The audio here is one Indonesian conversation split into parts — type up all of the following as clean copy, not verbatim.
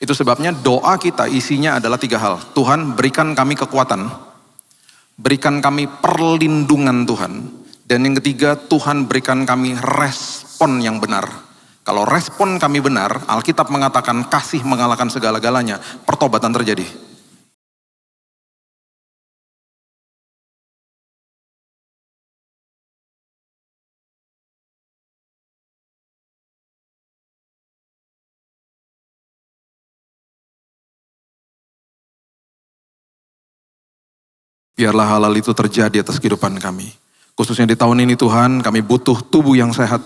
Itu sebabnya doa kita isinya adalah 3 hal. Tuhan, berikan kami kekuatan, berikan kami perlindungan Tuhan, dan yang ketiga, Tuhan berikan kami respon yang benar. Kalau respon kami benar, Alkitab mengatakan kasih mengalahkan segala-galanya, pertobatan terjadi. Biarlah hal-hal itu terjadi atas kehidupan kami. Khususnya di tahun ini Tuhan, kami butuh tubuh yang sehat.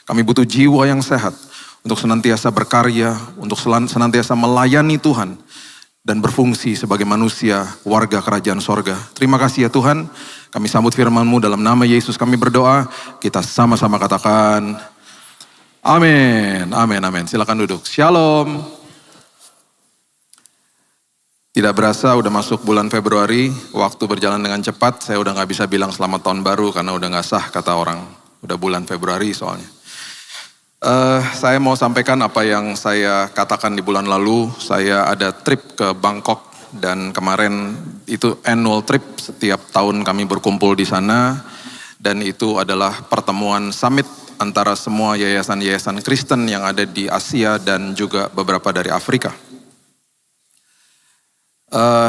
Kami butuh jiwa yang sehat. Untuk senantiasa berkarya, untuk senantiasa melayani Tuhan. Dan berfungsi sebagai manusia, warga kerajaan sorga. Terima kasih ya Tuhan. Kami sambut firman-Mu dalam nama Yesus kami berdoa. Kita sama-sama katakan, amin, amin, amin. Silakan duduk. Shalom. Tidak berasa udah masuk bulan Februari, waktu berjalan dengan cepat, saya udah gak bisa bilang selamat tahun baru karena udah gak sah kata orang. Udah bulan Februari soalnya. Saya mau sampaikan apa yang saya katakan di bulan lalu, saya ada trip ke Bangkok dan kemarin itu annual trip, setiap tahun kami berkumpul di sana dan itu adalah pertemuan summit antara semua yayasan-yayasan Kristen yang ada di Asia dan juga beberapa dari Afrika.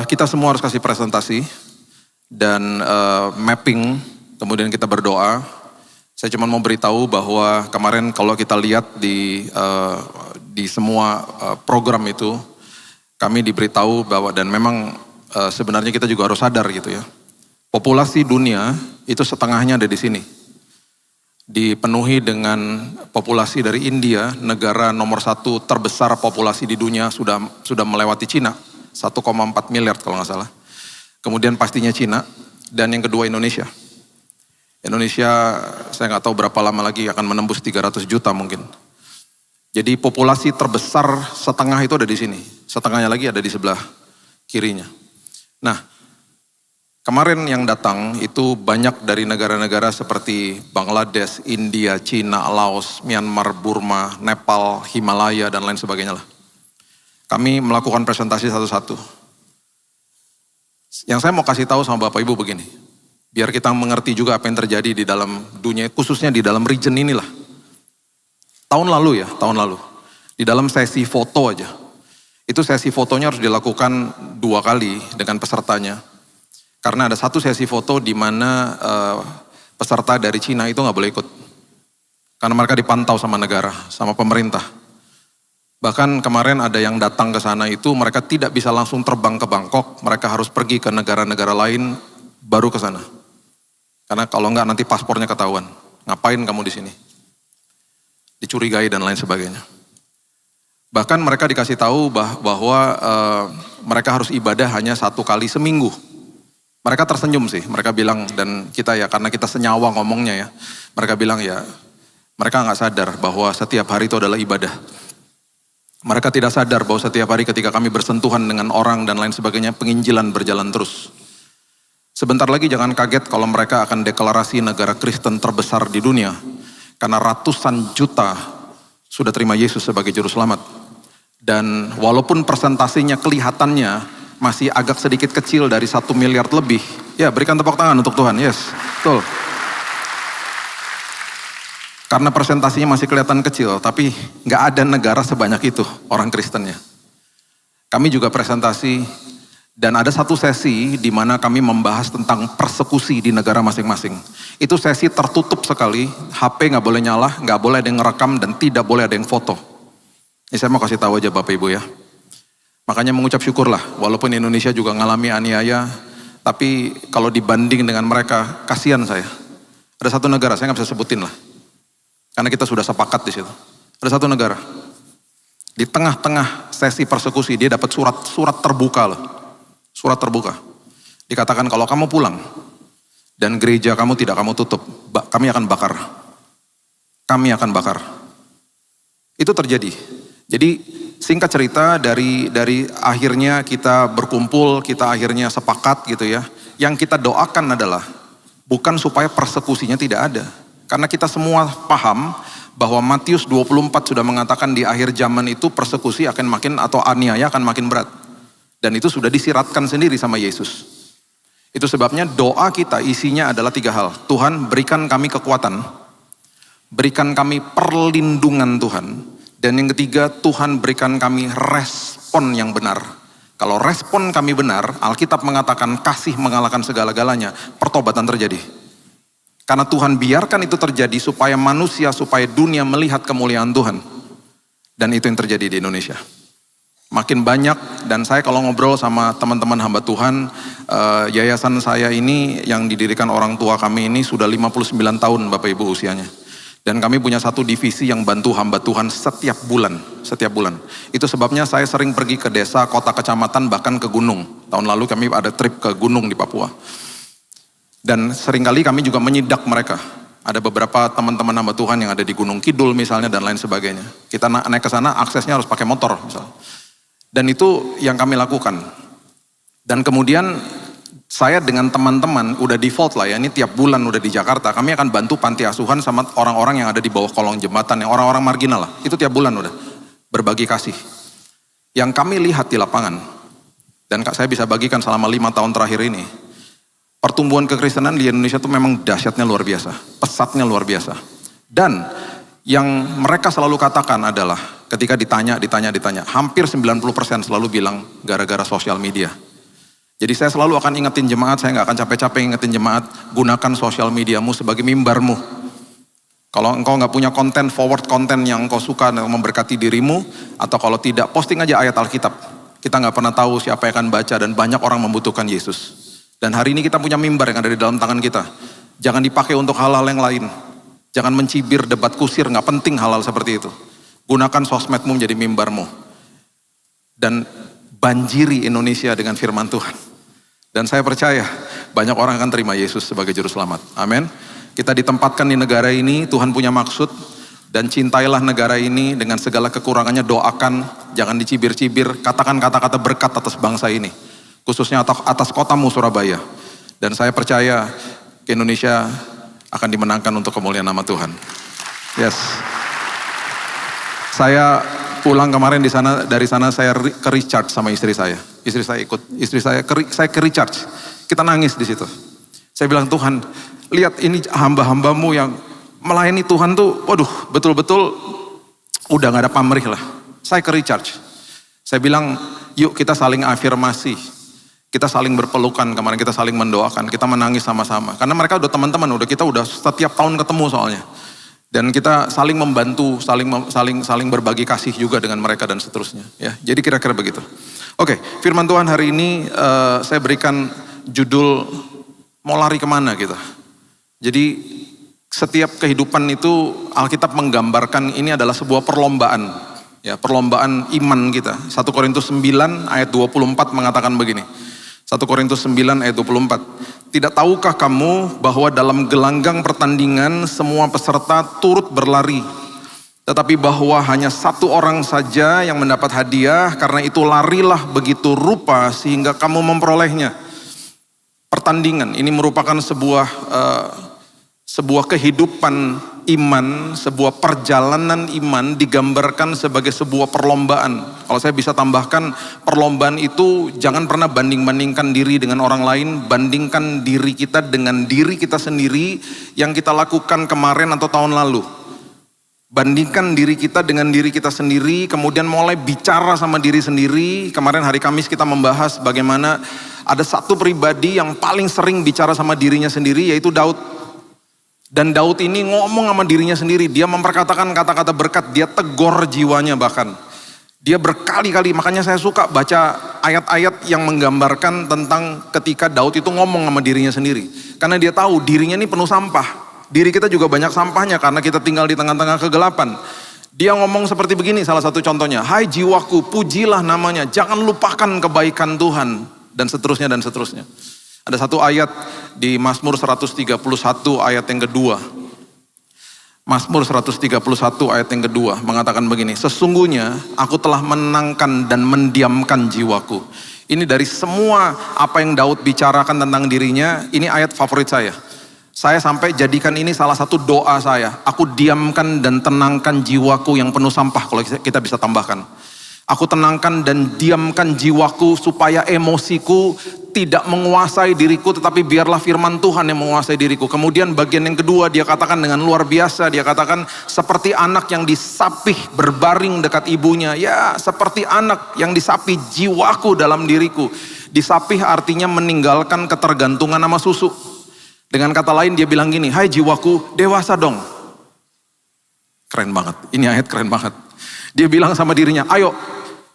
Kita semua harus kasih presentasi dan mapping, kemudian kita berdoa. Saya cuma mau beritahu bahwa kemarin kalau kita lihat di semua program itu, kami diberitahu bahwa dan memang sebenarnya kita juga harus sadar gitu ya. Populasi dunia itu setengahnya ada di sini. Dipenuhi dengan populasi dari India, negara nomor 1 terbesar populasi di dunia sudah melewati Cina. 1,4 miliar kalau nggak salah. Kemudian pastinya Cina dan yang kedua Indonesia. Indonesia saya nggak tahu berapa lama lagi akan menembus 300 juta mungkin. Jadi populasi terbesar setengah itu ada di sini. Setengahnya lagi ada di sebelah kirinya. Nah, kemarin yang datang itu banyak dari negara-negara seperti Bangladesh, India, Cina, Laos, Myanmar, Burma, Nepal, Himalaya dan lain sebagainya lah. Kami melakukan presentasi satu-satu. Yang saya mau kasih tahu sama Bapak Ibu begini. Biar kita mengerti juga apa yang terjadi di dalam dunia, khususnya di dalam region inilah. Tahun lalu. Di dalam sesi foto aja. Itu sesi fotonya harus dilakukan 2 kali dengan pesertanya. Karena ada satu sesi foto di mana peserta dari Cina itu nggak boleh ikut. Karena mereka dipantau sama negara, sama pemerintah. Bahkan kemarin ada yang datang ke sana itu mereka tidak bisa langsung terbang ke Bangkok, mereka harus pergi ke negara-negara lain baru ke sana. Karena kalau enggak nanti paspornya ketahuan. Ngapain kamu di sini? Dicurigai dan lain sebagainya. Bahkan mereka dikasih tahu bahwa mereka harus ibadah hanya 1 kali seminggu. Mereka tersenyum sih, mereka bilang dan kita ya karena kita senyawa ngomongnya ya. Mereka bilang ya, mereka nggak sadar bahwa setiap hari itu adalah ibadah. Mereka tidak sadar bahwa setiap hari ketika kami bersentuhan dengan orang dan lain sebagainya, penginjilan berjalan terus. Sebentar lagi jangan kaget kalau mereka akan deklarasi negara Kristen terbesar di dunia. Karena ratusan juta sudah terima Yesus sebagai juru selamat. Dan walaupun presentasinya kelihatannya masih agak sedikit kecil dari 1 miliar lebih. Ya berikan tepuk tangan untuk Tuhan, yes, betul. Karena presentasinya masih kelihatan kecil, tapi nggak ada negara sebanyak itu orang Kristennya. Kami juga presentasi dan ada satu sesi di mana kami membahas tentang persekusi di negara masing-masing. Itu sesi tertutup sekali, HP nggak boleh nyala, nggak boleh ada yang ngerekam dan tidak boleh ada yang foto. Ini saya mau kasih tahu aja Bapak Ibu ya. Makanya mengucap syukurlah, walaupun Indonesia juga ngalami aniaya, tapi kalau dibanding dengan mereka, kasihan saya. Ada satu negara, saya nggak bisa sebutin lah. Karena kita sudah sepakat di situ. Ada satu negara. Di tengah-tengah sesi persekusi dia dapat surat terbuka loh. Surat terbuka. Dikatakan kalau kamu pulang dan gereja kamu tidak kamu tutup, kami akan bakar. Kami akan bakar. Itu terjadi. Jadi singkat cerita dari akhirnya kita berkumpul, kita akhirnya sepakat gitu ya. Yang kita doakan adalah bukan supaya persekusinya tidak ada. Karena kita semua paham bahwa Matius 24 sudah mengatakan di akhir zaman itu persekusi akan makin atau aniaya akan makin berat. Dan itu sudah disiratkan sendiri sama Yesus. Itu sebabnya doa kita isinya adalah 3 hal. Tuhan berikan kami kekuatan, berikan kami perlindungan Tuhan. Dan yang ketiga, Tuhan berikan kami respon yang benar. Kalau respon kami benar, Alkitab mengatakan kasih mengalahkan segala-galanya, pertobatan terjadi. Karena Tuhan biarkan itu terjadi supaya manusia, supaya dunia melihat kemuliaan Tuhan. Dan itu yang terjadi di Indonesia. Makin banyak, dan saya kalau ngobrol sama teman-teman hamba Tuhan, yayasan saya ini yang didirikan orang tua kami ini sudah 59 tahun Bapak Ibu usianya. Dan kami punya satu divisi yang bantu hamba Tuhan setiap bulan. Itu sebabnya saya sering pergi ke desa, kota, kecamatan, bahkan ke gunung. Tahun lalu kami ada trip ke gunung di Papua. Dan seringkali kami juga menyidak mereka. Ada beberapa teman-teman hamba Tuhan yang ada di Gunung Kidul misalnya dan lain sebagainya. Kita naik ke sana aksesnya harus pakai motor misalnya. Dan itu yang kami lakukan. Dan kemudian saya dengan teman-teman udah default lah ya, ini tiap bulan udah di Jakarta, kami akan bantu panti asuhan sama orang-orang yang ada di bawah kolong jembatan, yang orang-orang marginal lah. Itu tiap bulan udah, berbagi kasih. Yang kami lihat di lapangan, dan saya bisa bagikan selama 5 tahun terakhir ini, pertumbuhan kekristenan di Indonesia itu memang dahsyatnya luar biasa, pesatnya luar biasa. Dan yang mereka selalu katakan adalah, ketika ditanya, hampir 90% selalu bilang gara-gara sosial media. Jadi saya selalu akan ingetin jemaat, saya nggak akan capek-capek ingetin jemaat, gunakan sosial mediamu sebagai mimbarmu. Kalau engkau nggak punya konten, forward konten yang engkau suka dan memberkati dirimu, atau kalau tidak, posting aja ayat Alkitab. Kita nggak pernah tahu siapa yang akan baca dan banyak orang membutuhkan Yesus. Dan hari ini kita punya mimbar yang ada di dalam tangan kita. Jangan dipakai untuk hal-hal yang lain. Jangan mencibir, debat kusir, nggak penting hal-hal seperti itu. Gunakan sosmedmu menjadi mimbarmu. Dan banjiri Indonesia dengan firman Tuhan. Dan saya percaya banyak orang akan terima Yesus sebagai juru selamat. Amin. Kita ditempatkan di negara ini, Tuhan punya maksud. Dan cintailah negara ini dengan segala kekurangannya, doakan, jangan dicibir-cibir, katakan kata-kata berkat atas bangsa ini. Khususnya atas kotamu Surabaya. Dan saya percaya Indonesia akan dimenangkan untuk kemuliaan nama Tuhan. Yes. Saya pulang kemarin dari sana saya ke recharge sama istri saya. Istri saya ikut, saya ke recharge. Kita nangis di situ. Saya bilang, Tuhan, lihat ini hamba-hambamu yang melayani Tuhan tuh, waduh, betul-betul udah gak ada pamrih lah. Saya ke recharge. Saya bilang, yuk kita saling afirmasi. Kita saling berpelukan, kemarin kita saling mendoakan, kita menangis sama-sama. Karena mereka udah teman-teman, kita udah setiap tahun ketemu soalnya. Dan kita saling membantu, saling berbagi kasih juga dengan mereka dan seterusnya. Ya, jadi kira-kira begitu. Oke, firman Tuhan hari ini saya berikan judul mau lari kemana kita. Jadi setiap kehidupan itu Alkitab menggambarkan ini adalah sebuah perlombaan. Ya, perlombaan iman kita. 1 Korintus 9 ayat 24 mengatakan begini. 1 Korintus 9 ayat 24. Tidak tahukah kamu bahwa dalam gelanggang pertandingan semua peserta turut berlari. Tetapi bahwa hanya satu orang saja yang mendapat hadiah, karena itu larilah begitu rupa sehingga kamu memperolehnya. Pertandingan ini merupakan sebuah kehidupan iman, sebuah perjalanan iman digambarkan sebagai sebuah perlombaan. Kalau saya bisa tambahkan, perlombaan itu jangan pernah banding-bandingkan diri dengan orang lain, bandingkan diri kita dengan diri kita sendiri yang kita lakukan kemarin atau tahun lalu. Bandingkan diri kita dengan diri kita sendiri, kemudian mulai bicara sama diri sendiri. Kemarin hari Kamis kita membahas bagaimana ada satu pribadi yang paling sering bicara sama dirinya sendiri, yaitu Daud. Dan Daud ini ngomong sama dirinya sendiri, dia memperkatakan kata-kata berkat, dia tegur jiwanya bahkan. Dia berkali-kali, makanya saya suka baca ayat-ayat yang menggambarkan tentang ketika Daud itu ngomong sama dirinya sendiri. Karena dia tahu dirinya ini penuh sampah. Diri kita juga banyak sampahnya karena kita tinggal di tengah-tengah kegelapan. Dia ngomong seperti begini, salah satu contohnya. Hai jiwaku, pujilah namanya, jangan lupakan kebaikan Tuhan. Dan seterusnya dan seterusnya. Ada satu ayat di Mazmur 131 ayat yang kedua. Mazmur 131 ayat yang kedua mengatakan begini. Sesungguhnya aku telah menenangkan dan mendiamkan jiwaku. Ini dari semua apa yang Daud bicarakan tentang dirinya, ini ayat favorit saya. Saya sampai jadikan ini salah satu doa saya. Aku diamkan dan tenangkan jiwaku yang penuh sampah, kalau kita bisa tambahkan. Aku tenangkan dan diamkan jiwaku supaya emosiku tidak menguasai diriku, tetapi biarlah firman Tuhan yang menguasai diriku. Kemudian bagian yang kedua dia katakan dengan luar biasa, dia katakan seperti anak yang disapih berbaring dekat ibunya. Ya, seperti anak yang disapih jiwaku dalam diriku. Disapih artinya meninggalkan ketergantungan sama susu. Dengan kata lain dia bilang gini, hai jiwaku dewasa dong. Keren banget, ini ayat keren banget. Dia bilang sama dirinya, ayo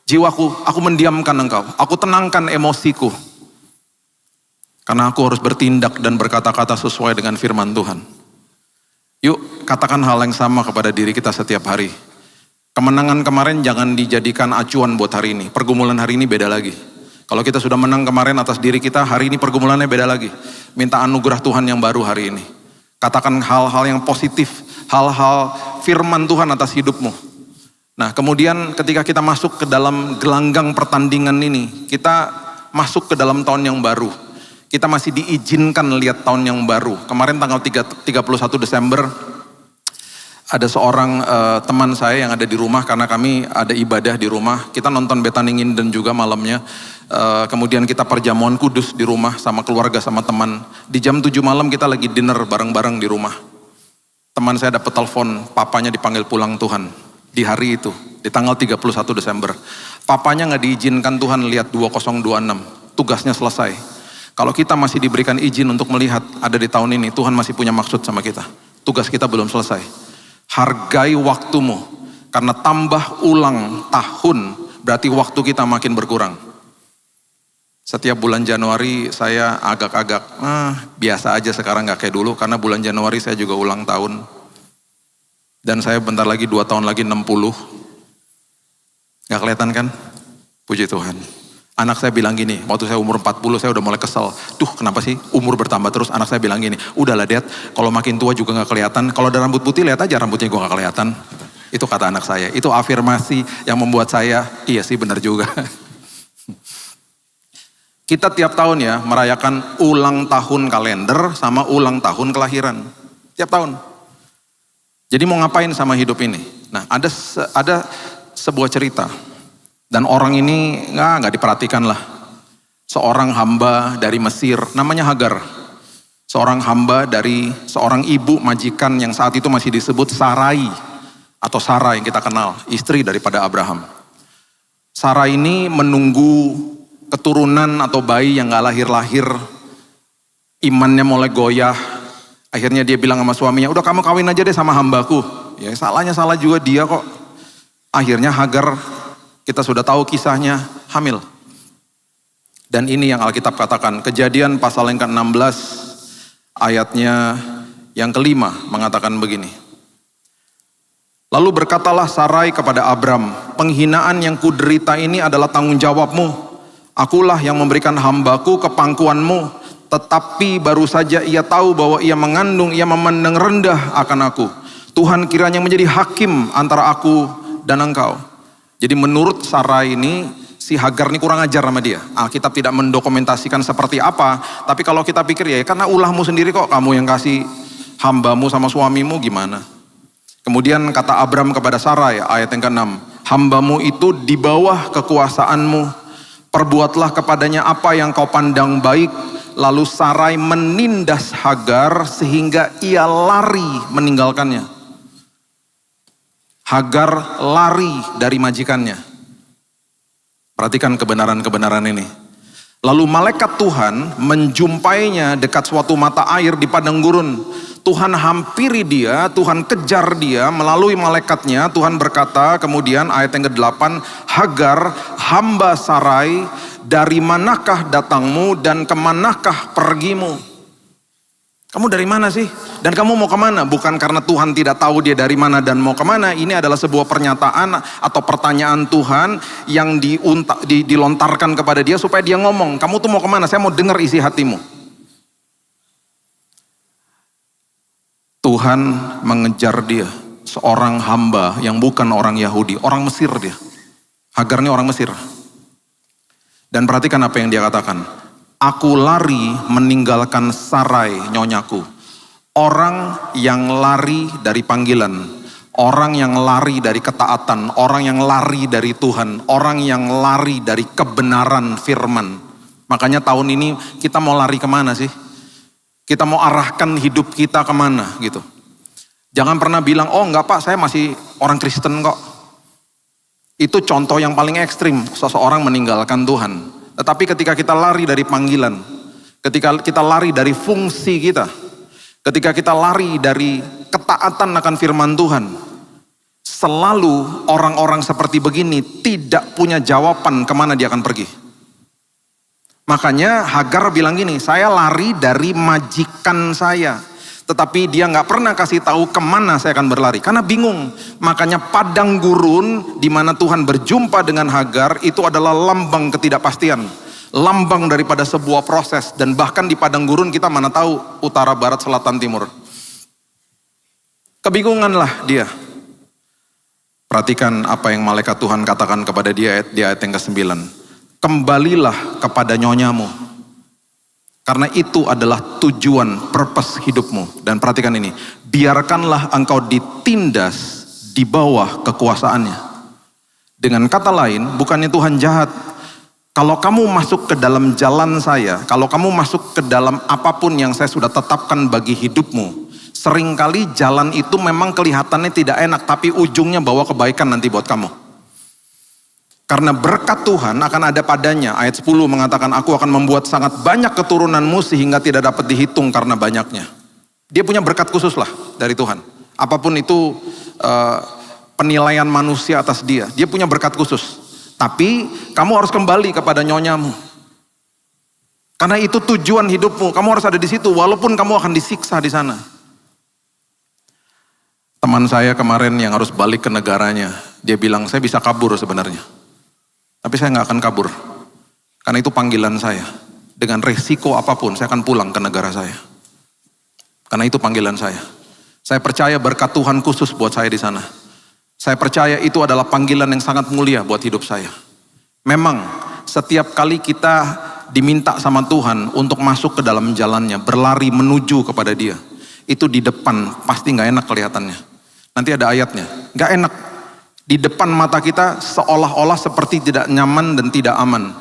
jiwaku, aku mendiamkan engkau. Aku tenangkan emosiku. Karena aku harus bertindak dan berkata-kata sesuai dengan firman Tuhan. Yuk katakan hal yang sama kepada diri kita setiap hari. Kemenangan kemarin jangan dijadikan acuan buat hari ini. Pergumulan hari ini beda lagi. Kalau kita sudah menang kemarin atas diri kita, hari ini pergumulannya beda lagi. Minta anugerah Tuhan yang baru hari ini. Katakan hal-hal yang positif, hal-hal firman Tuhan atas hidupmu. Nah, kemudian ketika kita masuk ke dalam gelanggang pertandingan ini, kita masuk ke dalam tahun yang baru. Kita masih diizinkan lihat tahun yang baru. Kemarin tanggal 31 Desember, ada seorang teman saya yang ada di rumah, karena kami ada ibadah di rumah. Kita nonton Betaningin dan juga malamnya. Kemudian kita perjamuan kudus di rumah sama keluarga, sama teman. Di jam 7 malam kita lagi dinner bareng-bareng di rumah. Teman saya dapat telepon, papanya dipanggil pulang Tuhan. Di hari itu, di tanggal 31 Desember. Papanya gak diizinkan Tuhan lihat 2026. Tugasnya selesai. Kalau kita masih diberikan izin untuk melihat ada di tahun ini, Tuhan masih punya maksud sama kita. Tugas kita belum selesai. Hargai waktumu. Karena tambah ulang tahun, berarti waktu kita makin berkurang. Setiap bulan Januari saya agak-agak biasa aja sekarang, gak kayak dulu. Karena bulan Januari saya juga ulang tahun. Dan saya bentar lagi 2 tahun lagi 60. Gak kelihatan kan? Puji Tuhan. Anak saya bilang gini, waktu saya umur 40 saya udah mulai kesel. Duh kenapa sih umur bertambah terus? Anak saya bilang gini, udahlah Dad, kalau makin tua juga gak kelihatan. Kalau ada rambut putih lihat aja rambutnya gue gak kelihatan. Itu kata anak saya. Itu afirmasi yang membuat saya, iya sih benar juga. Kita tiap tahun ya merayakan ulang tahun kalender sama ulang tahun kelahiran. Tiap tahun. Jadi mau ngapain sama hidup ini? Nah ada sebuah cerita. Dan orang ini nggak diperhatikan lah. Seorang hamba dari Mesir namanya Hagar. Seorang hamba dari seorang ibu majikan yang saat itu masih disebut Sarai. Atau Sarah yang kita kenal. Istri daripada Abraham. Sarah ini menunggu keturunan atau bayi yang gak lahir-lahir, imannya mulai goyah. Akhirnya dia bilang sama suaminya, udah kamu kawin aja deh sama hambaku. Ya salahnya salah juga dia kok. Akhirnya Hagar, kita sudah tahu kisahnya, hamil. Dan ini yang Alkitab katakan, Kejadian pasal yang ke-16 ayatnya yang kelima mengatakan begini. Lalu berkatalah Sarai kepada Abram, penghinaan yang kuderita ini adalah tanggung jawabmu. Akulah yang memberikan hambaku ke pangkuanmu, tetapi baru saja ia tahu bahwa ia mengandung, ia memandang rendah akan aku. Tuhan kiranya menjadi hakim antara aku dan engkau. Jadi menurut Sarai ini, si Hagar ini kurang ajar sama dia. Alkitab tidak mendokumentasikan seperti apa, tapi kalau kita pikir ya karena ulahmu sendiri kok kamu yang kasih hambamu sama suamimu gimana. Kemudian kata Abram kepada Sarai, ayat yang ke-6, hambamu itu di bawah kekuasaanmu. Perbuatlah kepadanya apa yang kau pandang baik. Lalu Sarai menindas Hagar sehingga ia lari meninggalkannya. Hagar lari dari majikannya. Perhatikan kebenaran-kebenaran ini. Lalu malaikat Tuhan menjumpainya dekat suatu mata air di padang gurun. Tuhan hampiri dia, Tuhan kejar dia melalui malaikatnya. Tuhan berkata kemudian ayat yang ke-8, Hagar hamba Sarai, dari manakah datangmu dan kemanakah pergimu? Kamu dari mana sih? Dan kamu mau kemana? Bukan karena Tuhan tidak tahu dia dari mana dan mau kemana. Ini adalah sebuah pernyataan atau pertanyaan Tuhan yang dilontarkan kepada dia supaya dia ngomong, kamu tuh mau kemana? Saya mau dengar isi hatimu. Tuhan mengejar dia, seorang hamba yang bukan orang Yahudi, orang Mesir dia. Hagar ini orang Mesir. Dan perhatikan apa yang dia katakan. Aku lari meninggalkan Sarai nyonyaku. Orang yang lari dari panggilan, orang yang lari dari ketaatan, orang yang lari dari Tuhan, orang yang lari dari kebenaran firman. Makanya tahun ini kita mau lari kemana sih? Kita mau arahkan hidup kita kemana gitu. Jangan pernah bilang, oh enggak Pak, saya masih orang Kristen kok. Itu contoh yang paling ekstrim, seseorang meninggalkan Tuhan. Tetapi ketika kita lari dari panggilan, ketika kita lari dari fungsi kita, ketika kita lari dari ketaatan akan firman Tuhan, selalu orang-orang seperti begini tidak punya jawaban kemana dia akan pergi. Makanya Hagar bilang gini, saya lari dari majikan saya. Tetapi dia gak pernah kasih tahu kemana saya akan berlari. Karena bingung. Makanya padang gurun di mana Tuhan berjumpa dengan Hagar itu adalah lambang ketidakpastian. Lambang daripada sebuah proses. Dan bahkan di padang gurun kita mana tahu utara, barat, selatan, timur. Kebingunganlah dia. Perhatikan apa yang malaikat Tuhan katakan kepada dia di ayat yang ke-9. Kembalilah kepada nyonyamu. Karena itu adalah tujuan, purpose hidupmu. Dan perhatikan ini, biarkanlah engkau ditindas di bawah kekuasaannya. Dengan kata lain, bukannya Tuhan jahat. Kalau kamu masuk ke dalam jalan saya, kalau kamu masuk ke dalam apapun yang saya sudah tetapkan bagi hidupmu, seringkali jalan itu memang kelihatannya tidak enak, tapi ujungnya bawa kebaikan nanti buat kamu. Karena berkat Tuhan akan ada padanya. Ayat 10 mengatakan, aku akan membuat sangat banyak keturunanmu sehingga tidak dapat dihitung karena banyaknya. Dia punya berkat khusus lah dari Tuhan. Apapun itu penilaian manusia atas dia. Dia punya berkat khusus. Tapi kamu harus kembali kepada nyonyamu. Karena itu tujuan hidupmu. Kamu harus ada di situ walaupun kamu akan disiksa di sana. Teman saya kemarin yang harus balik ke negaranya. Dia bilang, saya bisa kabur sebenarnya. Tapi saya nggak akan kabur, karena itu panggilan saya. Dengan resiko apapun, saya akan pulang ke negara saya. Karena itu panggilan saya. Saya percaya berkat Tuhan khusus buat saya di sana. Saya percaya itu adalah panggilan yang sangat mulia buat hidup saya. Memang setiap kali kita diminta sama Tuhan untuk masuk ke dalam jalannya, berlari menuju kepada Dia, itu di depan pasti nggak enak kelihatannya. Nanti ada ayatnya, nggak enak. Di depan mata kita seolah-olah seperti tidak nyaman dan tidak aman.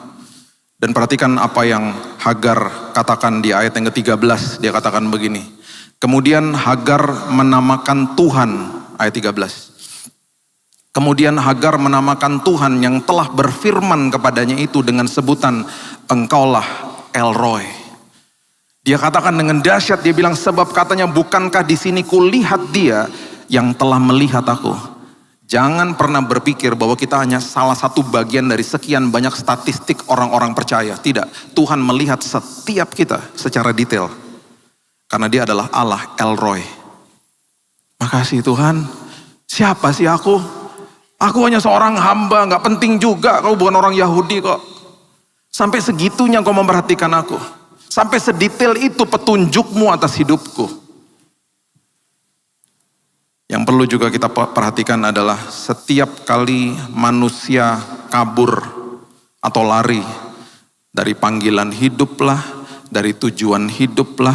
Dan perhatikan apa yang Hagar katakan di ayat yang ke-13. Dia katakan begini. Kemudian Hagar menamakan Tuhan, ayat 13. Kemudian Hagar menamakan Tuhan yang telah berfirman kepadanya itu dengan sebutan, Engkaulah El Roi. Dia katakan dengan dahsyat, dia bilang, sebab katanya, bukankah di sini kulihat Dia yang telah melihat aku. Jangan pernah berpikir bahwa kita hanya salah satu bagian dari sekian banyak statistik orang-orang percaya. Tidak, Tuhan melihat setiap kita secara detail. Karena Dia adalah Allah El Roi. Makasih Tuhan. Siapa sih aku? Aku hanya seorang hamba, gak penting juga. Kau bukan orang Yahudi kok. Sampai segitunya kau memperhatikan aku. Sampai sedetail itu petunjukmu atas hidupku. Yang perlu juga kita perhatikan adalah setiap kali manusia kabur atau lari dari panggilan hiduplah, dari tujuan hiduplah,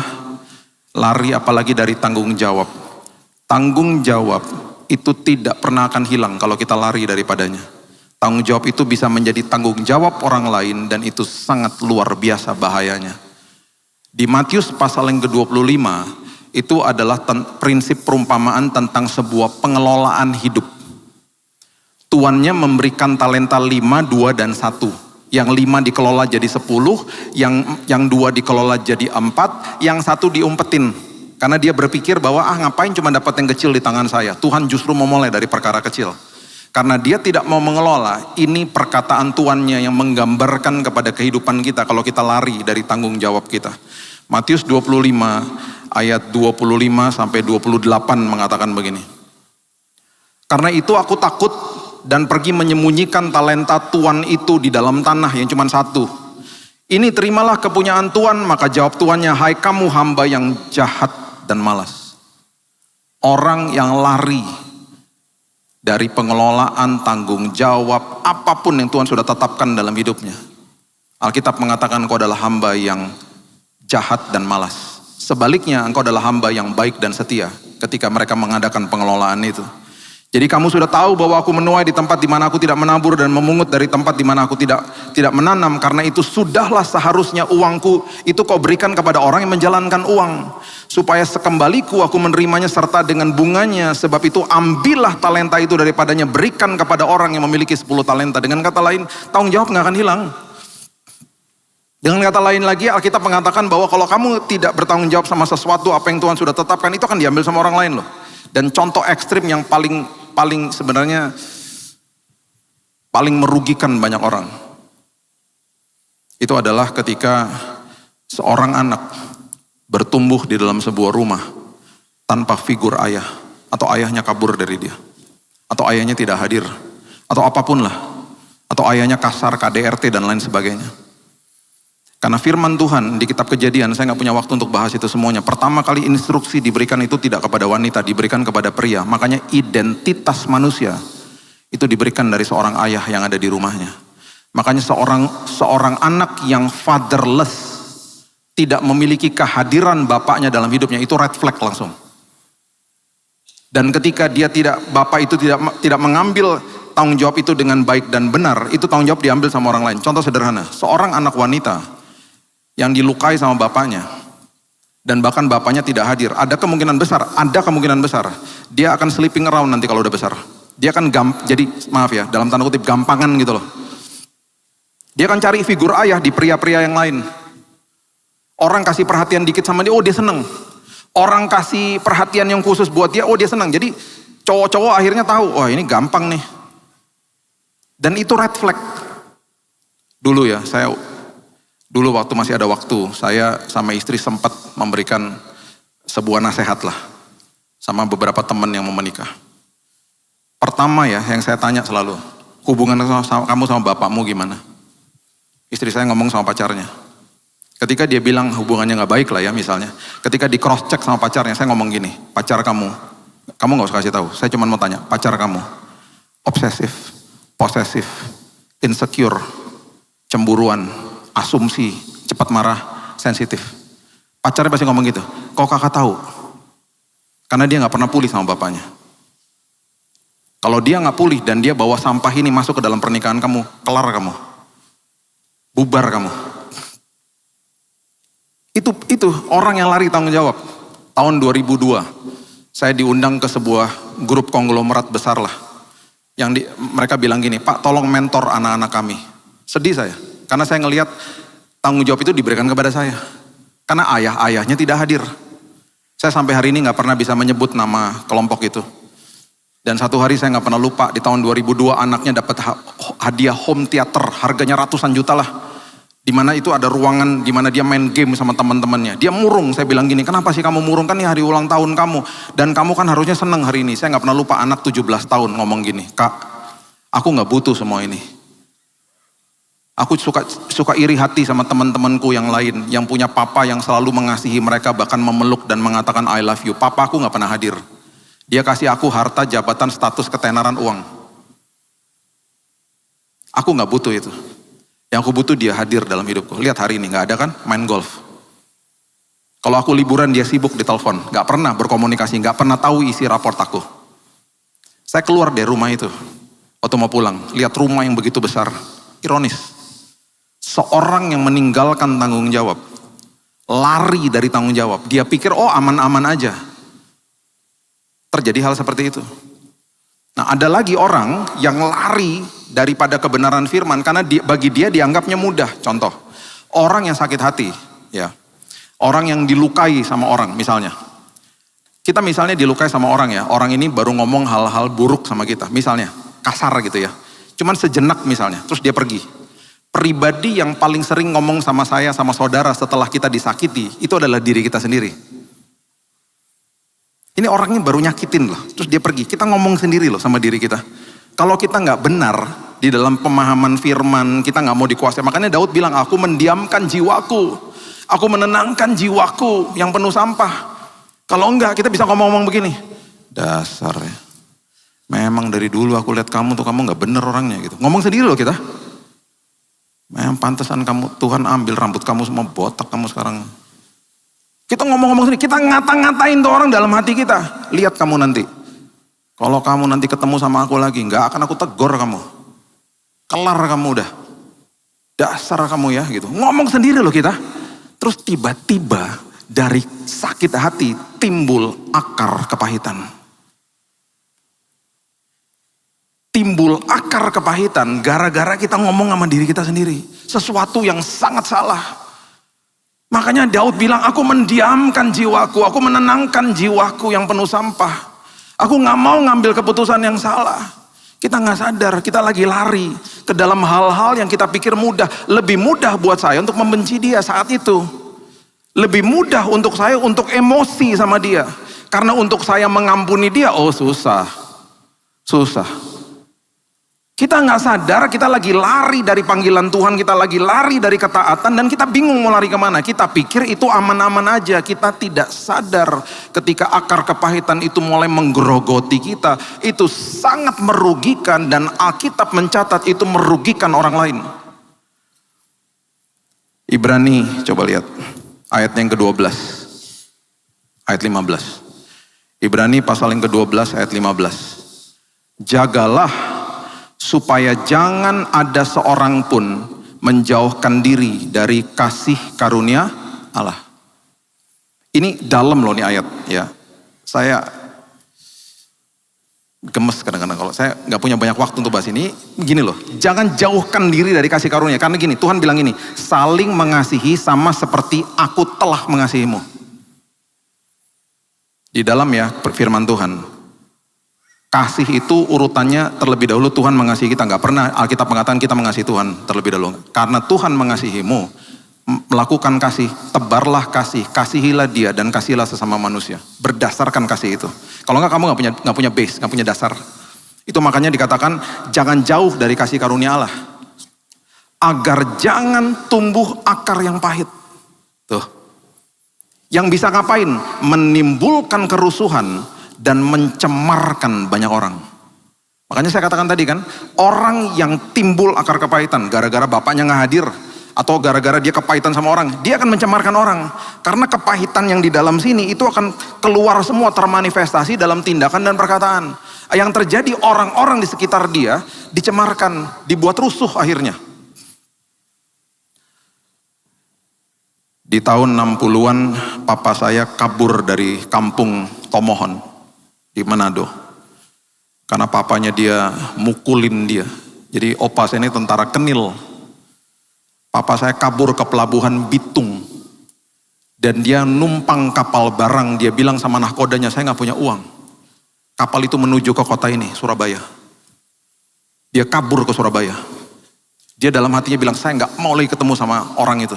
lari apalagi dari tanggung jawab. Tanggung jawab itu tidak pernah akan hilang kalau kita lari daripadanya. Tanggung jawab itu bisa menjadi tanggung jawab orang lain dan itu sangat luar biasa bahayanya. Di Matius pasal yang ke-25, itu adalah prinsip perumpamaan tentang sebuah pengelolaan hidup. Tuannya memberikan talenta 5, 2, dan 1. Yang 5 dikelola jadi 10, yang 2 dikelola jadi 4, yang 1 diumpetin. Karena dia berpikir bahwa ngapain cuma dapat yang kecil di tangan saya. Tuhan justru memulai dari perkara kecil. Karena dia tidak mau mengelola, ini perkataan tuannya yang menggambarkan kepada kehidupan kita kalau kita lari dari tanggung jawab kita. Matius 25 ayat 25 sampai 28 mengatakan begini. Karena itu aku takut dan pergi menyembunyikan talenta Tuan itu di dalam tanah yang cuma 1. Ini terimalah kepunyaan Tuan, maka jawab tuannya, hai kamu hamba yang jahat dan malas. Orang yang lari dari pengelolaan tanggung jawab apapun yang Tuhan sudah tetapkan dalam hidupnya. Alkitab mengatakan kau adalah hamba yang jahat dan malas. Sebaliknya engkau adalah hamba yang baik dan setia ketika mereka mengadakan pengelolaan itu. Jadi kamu sudah tahu bahwa aku menuai di tempat di mana aku tidak menabur dan memungut dari tempat di mana aku tidak menanam. Karena itu sudahlah seharusnya uangku itu kau berikan kepada orang yang menjalankan uang. Supaya sekembaliku aku menerimanya serta dengan bunganya. Sebab itu ambillah talenta itu daripadanya, berikan kepada orang yang memiliki 10 talenta. Dengan kata lain, tanggung jawab gak akan hilang. Dengan kata lain lagi, Alkitab mengatakan bahwa kalau kamu tidak bertanggung jawab sama sesuatu apa yang Tuhan sudah tetapkan, itu akan diambil sama orang lain loh. Dan contoh ekstrim yang paling sebenarnya paling merugikan banyak orang, itu adalah ketika seorang anak bertumbuh di dalam sebuah rumah tanpa figur ayah, atau ayahnya kabur dari dia, atau ayahnya tidak hadir, atau apapun lah, atau ayahnya kasar, KDRT dan lain sebagainya. Karena firman Tuhan di kitab Kejadian, saya gak punya waktu untuk bahas itu semuanya. Pertama kali instruksi diberikan itu tidak kepada wanita, diberikan kepada pria. Makanya identitas manusia itu diberikan dari seorang ayah yang ada di rumahnya. Makanya seorang anak yang fatherless, tidak memiliki kehadiran bapaknya dalam hidupnya, itu red flag langsung. Dan ketika bapak itu tidak mengambil tanggung jawab itu dengan baik dan benar, itu tanggung jawab diambil sama orang lain. Contoh sederhana, seorang anak wanita yang dilukai sama bapaknya, dan bahkan bapaknya tidak hadir, ada kemungkinan besar, dia akan sleeping around nanti kalau udah besar. Dia akan jadi, maaf ya, dalam tanda kutip gampangan gitu loh. Dia akan cari figur ayah di pria-pria yang lain. Orang kasih perhatian dikit sama dia, oh dia seneng. Orang kasih perhatian yang khusus buat dia, oh dia senang. Jadi cowok-cowok akhirnya tahu, wah ini gampang nih. Dan itu red flag. Dulu waktu masih ada waktu, saya sama istri sempat memberikan sebuah nasihat lah sama beberapa teman yang mau menikah. Pertama ya, yang saya tanya selalu, hubungan kamu sama bapakmu gimana? Istri saya ngomong sama pacarnya. Ketika dia bilang hubungannya gak baik lah ya misalnya. Ketika di cross check sama pacarnya, saya ngomong gini, pacar kamu gak usah kasih tahu. Saya cuma mau tanya, pacar kamu obsesif, posesif, insecure, cemburuan, asumsi, cepat marah, sensitif. Pacarnya pasti ngomong gitu. Kok kakak tahu? Karena dia gak pernah pulih sama bapaknya. Kalau dia gak pulih dan dia bawa sampah ini masuk ke dalam pernikahan kamu, kelar kamu. Bubar kamu. Itu orang yang lari tanggung jawab. Tahun 2002, saya diundang ke sebuah grup konglomerat besar lah. Mereka bilang gini, Pak tolong mentor anak-anak kami. Sedih saya. Karena saya ngelihat tanggung jawab itu diberikan kepada saya. Karena ayah-ayahnya tidak hadir. Saya sampai hari ini gak pernah bisa menyebut nama kelompok itu. Dan satu hari saya gak pernah lupa, di tahun 2002 anaknya dapat hadiah home theater, harganya ratusan juta lah. Dimana itu ada ruangan, dimana dia main game sama teman-temannya. Dia murung, saya bilang gini, kenapa sih kamu murung? Kan ini hari ulang tahun kamu. Dan kamu kan harusnya senang hari ini. Saya gak pernah lupa anak 17 tahun ngomong gini, Kak, aku gak butuh semua ini. Aku suka iri hati sama teman-temanku yang lain, yang punya papa yang selalu mengasihi mereka, bahkan memeluk dan mengatakan I love you. Papa aku gak pernah hadir. Dia kasih aku harta, jabatan, status, ketenaran, uang. Aku gak butuh itu. Yang aku butuh dia hadir dalam hidupku. Lihat hari ini gak ada kan, main golf. Kalau aku liburan dia sibuk di telepon, gak pernah berkomunikasi, gak pernah tahu isi raport aku. Saya keluar dari rumah itu, waktu mau pulang, lihat rumah yang begitu besar. Ironis. Seorang yang meninggalkan tanggung jawab, lari dari tanggung jawab, dia pikir oh aman-aman aja. Terjadi hal seperti itu. Nah ada lagi orang yang lari daripada kebenaran firman, karena bagi dia dianggapnya mudah. Contoh, orang yang sakit hati, ya, orang yang dilukai sama orang misalnya. Kita misalnya dilukai sama orang ya, orang ini baru ngomong hal-hal buruk sama kita, misalnya kasar gitu ya. Cuman sejenak misalnya, terus dia pergi. Pribadi yang paling sering ngomong sama saya, sama saudara setelah kita disakiti, itu adalah diri kita sendiri. Ini orangnya baru nyakitin loh, terus dia pergi. Kita ngomong sendiri loh sama diri kita. Kalau kita gak benar di dalam pemahaman firman, kita gak mau dikuasai. Makanya Daud bilang, aku mendiamkan jiwaku. Aku menenangkan jiwaku yang penuh sampah. Kalau enggak, kita bisa ngomong-ngomong begini. Dasar ya. Memang dari dulu aku lihat kamu tuh, kamu gak bener orangnya gitu. Ngomong sendiri loh kita. Memang pantesan kamu, Tuhan ambil rambut kamu semua botak kamu sekarang. Kita ngomong-ngomong sendiri, kita ngata-ngatain tuh orang dalam hati kita. Lihat kamu nanti. Kalau kamu nanti ketemu sama aku lagi, nggak akan aku tegur kamu. Kelar kamu udah. Dasar kamu ya gitu. Ngomong sendiri loh kita. Terus tiba-tiba dari sakit hati timbul akar kepahitan. Timbul akar kepahitan gara-gara kita ngomong sama diri kita sendiri. Sesuatu yang sangat salah. Makanya Daud bilang, aku mendiamkan jiwaku, aku menenangkan jiwaku yang penuh sampah. Aku gak mau ngambil keputusan yang salah. Kita gak sadar, kita lagi lari ke dalam hal-hal yang kita pikir mudah. Lebih mudah buat saya untuk membenci dia saat itu. Lebih mudah untuk saya untuk emosi sama dia. Karena untuk saya mengampuni dia, oh susah. Susah. Kita nggak sadar, kita lagi lari dari panggilan Tuhan, kita lagi lari dari ketaatan, dan kita bingung mau lari kemana. Kita pikir itu aman-aman aja, kita tidak sadar ketika akar kepahitan itu mulai menggerogoti kita. Itu sangat merugikan, dan Alkitab mencatat itu merugikan orang lain. Ibrani, coba lihat ayat yang ke-12, ayat 15. Ibrani pasal yang ke-12 ayat 15. Jagalah supaya jangan ada seorang pun menjauhkan diri dari kasih karunia Allah. Ini dalam loh nih ayat ya. Saya gemes kadang-kadang kalau saya nggak punya banyak waktu untuk bahas ini. Begini loh, jangan jauhkan diri dari kasih karunia. Karena gini, Tuhan bilang ini, saling mengasihi sama seperti aku telah mengasihimu. Di dalam ya firman Tuhan. Kasih itu urutannya terlebih dahulu Tuhan mengasihi kita. Gak pernah Alkitab mengatakan kita mengasihi Tuhan terlebih dahulu. Karena Tuhan mengasihimu, melakukan kasih, tebarlah kasih, kasihilah dia dan kasihilah sesama manusia. Berdasarkan kasih itu. Kalau enggak kamu gak punya base, gak punya dasar. Itu makanya dikatakan jangan jauh dari kasih karunia Allah. Agar jangan tumbuh akar yang pahit. Tuh. Yang bisa ngapain? Menimbulkan kerusuhan dan mencemarkan banyak orang. Makanya saya katakan tadi kan, orang yang timbul akar kepahitan gara-gara bapaknya nggak hadir atau gara-gara dia kepahitan sama orang, dia akan mencemarkan orang. Karena kepahitan yang di dalam sini itu akan keluar semua, termanifestasi dalam tindakan dan perkataan. Yang terjadi orang-orang di sekitar dia dicemarkan, dibuat rusuh akhirnya. Di tahun 60-an papa saya kabur dari kampung Tomohon di Manado. Karena papanya dia mukulin dia. Jadi opa saya ini tentara kenil. Papa saya kabur ke pelabuhan Bitung. Dan dia numpang kapal barang. Dia bilang sama nahkodanya, saya gak punya uang. Kapal itu menuju ke kota ini, Surabaya. Dia kabur ke Surabaya. Dia dalam hatinya bilang, saya gak mau lagi ketemu sama orang itu.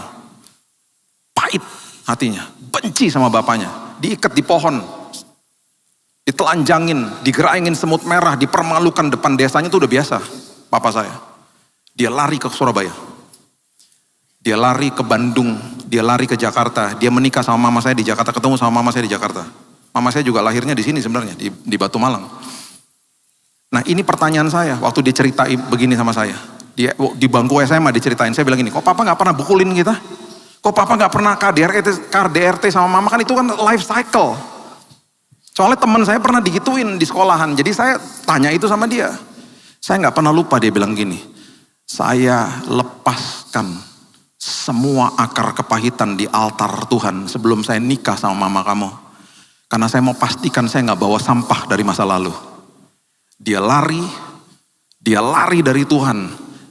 Pahit hatinya. Benci sama bapaknya. Diikat di pohon. Ditelanjangin, digeraingin semut merah, dipermalukan depan desanya itu udah biasa. Papa saya. Dia lari ke Surabaya. Dia lari ke Bandung, dia lari ke Jakarta. Dia menikah sama mama saya di Jakarta, ketemu sama mama saya di Jakarta. Mama saya juga lahirnya di sini sebenarnya, di Batu Malang. Nah ini pertanyaan saya, waktu dia cerita begini sama saya. Dia di bangku SMA diceritain, saya bilang gini, kok papa gak pernah bukulin kita? Kok papa gak pernah KDRT sama mama? Kan itu kan life cycle. Soalnya teman saya pernah digituin di sekolahan. Jadi saya tanya itu sama dia. Saya gak pernah lupa dia bilang gini. Saya lepaskan semua akar kepahitan di altar Tuhan sebelum saya nikah sama mama kamu. Karena saya mau pastikan saya gak bawa sampah dari masa lalu. Dia lari dari Tuhan.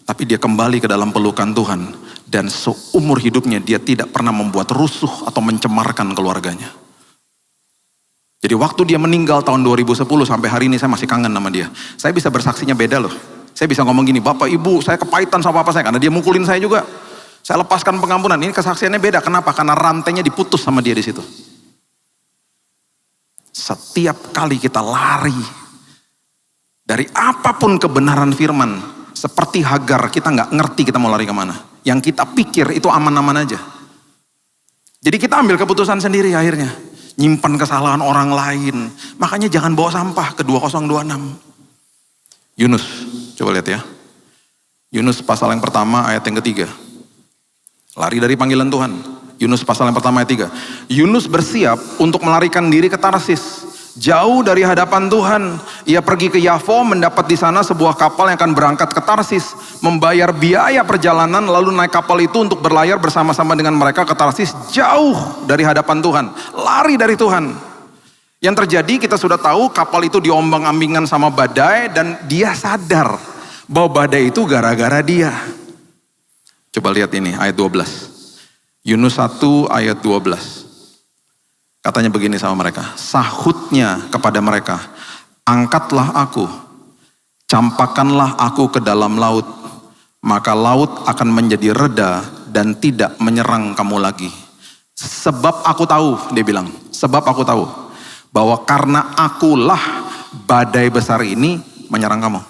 Tapi dia kembali ke dalam pelukan Tuhan. Dan seumur hidupnya dia tidak pernah membuat rusuh atau mencemarkan keluarganya. Jadi waktu dia meninggal tahun 2010 sampai hari ini saya masih kangen sama dia. Saya bisa bersaksinya beda loh. Saya bisa ngomong gini, Bapak Ibu saya kepahitan sama papa saya karena dia mukulin saya juga. Saya lepaskan pengampunan. Ini kesaksiannya beda. Kenapa? Karena rantainya diputus sama dia di situ. Setiap kali kita lari dari apapun kebenaran firman, seperti Hagar, kita nggak ngerti kita mau lari kemana. Yang kita pikir itu aman-aman aja. Jadi kita ambil keputusan sendiri akhirnya. Nyimpan kesalahan orang lain. Makanya jangan bawa sampah ke 2026. Yunus, coba lihat ya. Yunus pasal yang pertama ayat yang ketiga. Lari dari panggilan Tuhan. Yunus pasal yang pertama ayat 3. Yunus bersiap untuk melarikan diri ke Tarsis, jauh dari hadapan Tuhan. Ia pergi ke Yafo, mendapat di sana sebuah kapal yang akan berangkat ke Tarsis, membayar biaya perjalanan, lalu naik kapal itu untuk berlayar bersama-sama dengan mereka ke Tarsis, jauh dari hadapan Tuhan, lari dari Tuhan. Yang terjadi kita sudah tahu, kapal itu diombang-ambingan sama badai, dan dia sadar bahwa badai itu gara-gara dia. Coba lihat ini ayat 12. Yunus 1 ayat 12. Katanya begini sama mereka, sahutnya kepada mereka, angkatlah aku, campakkanlah aku ke dalam laut, maka laut akan menjadi reda dan tidak menyerang kamu lagi. Sebab aku tahu, dia bilang, sebab aku tahu bahwa karena akulah badai besar ini menyerang kamu.